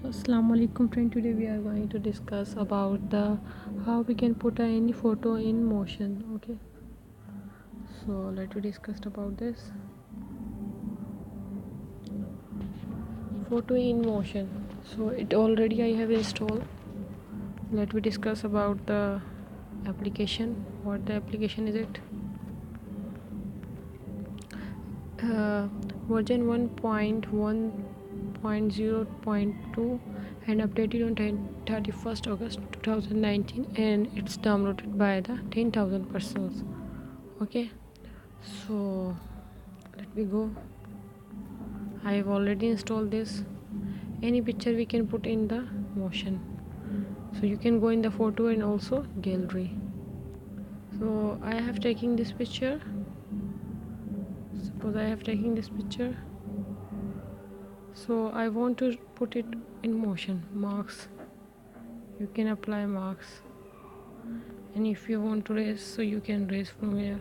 Assalamu alaikum friend. Today we are going to discuss about the how we can put any photo in motion. Okay, so let me discuss about this photo in motion. So it already I have installed. Let me discuss about the application. What the application is it? uh, Version 1.1.0.2 and updated on 31st August 2019, and it's downloaded by the 10,000 persons. Okay, so let me go. I have already installed this. Any picture we can put in the motion, so you can go in the photo and also gallery. So I have taken this picture. Suppose I have taken this picture, so I want to put it in motion. Marks, you can apply marks, and if you want to raise, so you can raise from here.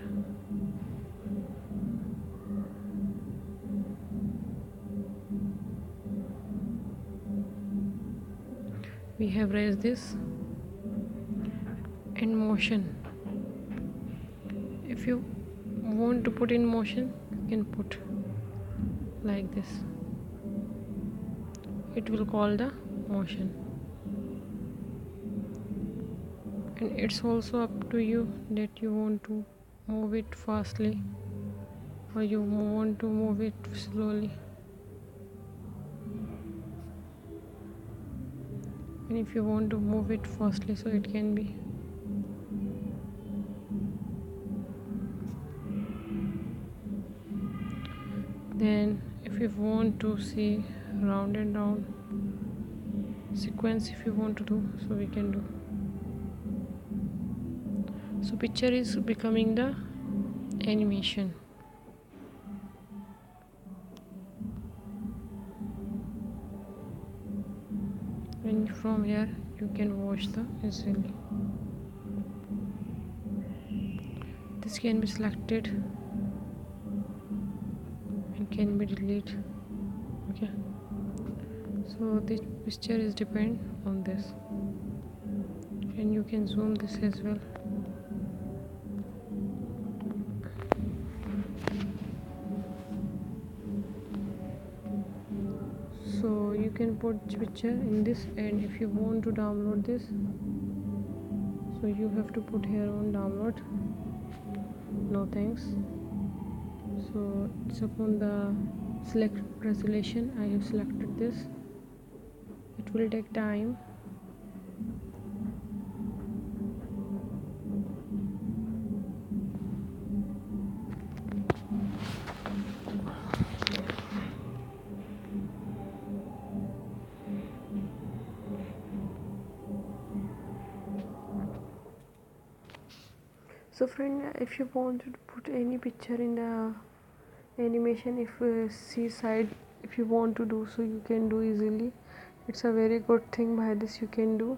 We have raised this in motion. If you want to put in motion, you can put like this. It will call the motion, and it's also up to you that you want to move it fastly or you want to move it slowly. And if you want to move it fastly, so it can be. Then if you want to see round and round sequence, if you want to do, so we can do. So picture is becoming the animation. And from here you can watch the easily. This can be selected and can be deleted. Okay, so this picture is depend on this, and you can zoom this as well. So you can put picture in this, and if you want to download this, so you have to put here on download. No thanks. So it's upon the select resolution. I have selected this. It will take time. So friend, if you want to put any picture in the animation, if see side, if you want to do, so you can do easily. It's a very good thing. By this you can do.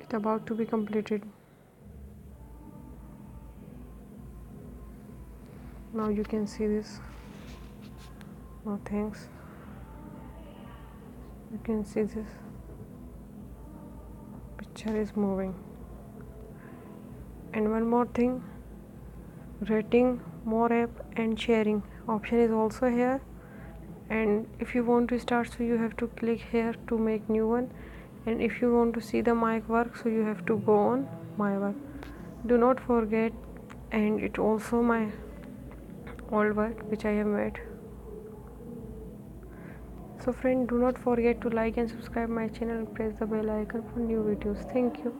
It's about to be completed. Now you can see this. No thanks. You can see this picture is moving. And one more thing, rating, more app and sharing option is also here. And if you want to start, so you have to click here to make new one. And if you want to see the my work, so you have to go on my work. Do not forget, and it also my old work which I have made. So friend, do not forget to like and subscribe my channel and press the bell icon for new videos. Thank you.